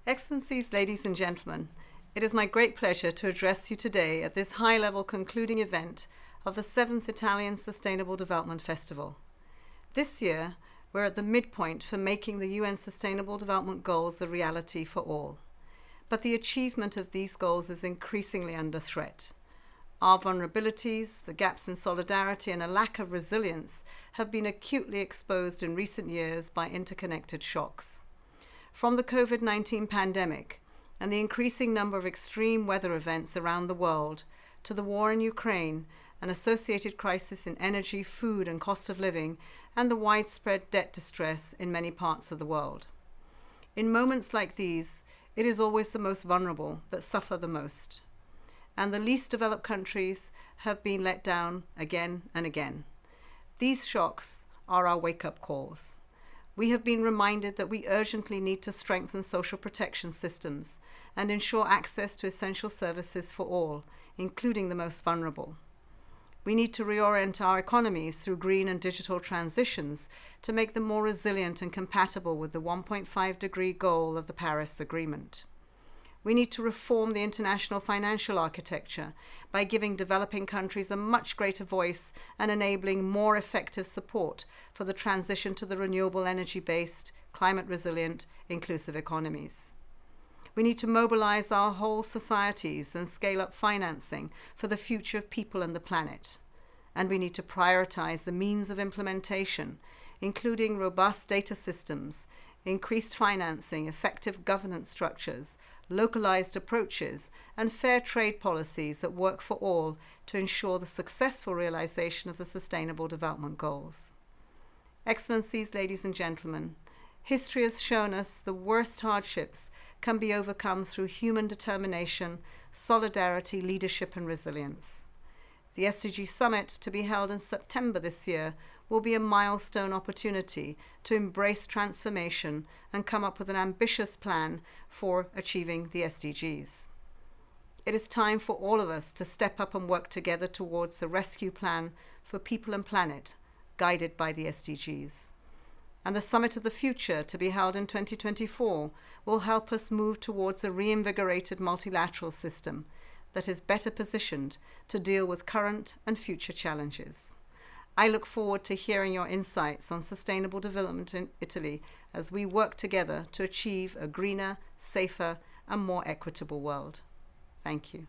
Excellencies, ladies and gentlemen, it is my great pleasure to address you today at this high-level concluding event of the 7th Italian Sustainable Development Festival. This year, we're at the midpoint for making the UN Sustainable Development Goals a reality for all. But the achievement of these goals is increasingly under threat. Our vulnerabilities, the gaps in solidarity, and a lack of resilience have been acutely exposed in recent years by interconnected shocks. From the COVID-19 pandemic and the increasing number of extreme weather events around the world, to the war in Ukraine, an associated crisis in energy, food, and cost of living, and the widespread debt distress in many parts of the world. In moments like these, it is always the most vulnerable that suffer the most. And the least developed countries have been let down again and again. These shocks are our wake-up calls. We have been reminded that we urgently need to strengthen social protection systems and ensure access to essential services for all, including the most vulnerable. We need to reorient our economies through green and digital transitions to make them more resilient and compatible with the 1.5-degree goal of the Paris Agreement. We need to reform the international financial architecture by giving developing countries a much greater voice and enabling more effective support for the transition to the renewable energy-based, climate-resilient, inclusive economies. We need to mobilize our whole societies and scale up financing for the future of people and the planet. And we need to prioritize the means of implementation, including robust data systems, increased financing, effective governance structures, localized approaches, and fair trade policies that work for all to ensure the successful realization of the Sustainable Development Goals. Excellencies, ladies and gentlemen, history has shown us the worst hardships can be overcome through human determination, solidarity, leadership, and resilience. The SDG Summit, to be held in September this year, will be a milestone opportunity to embrace transformation and come up with an ambitious plan for achieving the SDGs. It is time for all of us to step up and work together towards a rescue plan for people and planet, guided by the SDGs. And the Summit of the Future, to be held in 2024, will help us move towards a reinvigorated multilateral system that is better positioned to deal with current and future challenges. I look forward to hearing your insights on sustainable development in Italy as we work together to achieve a greener, safer, and more equitable world. Thank you.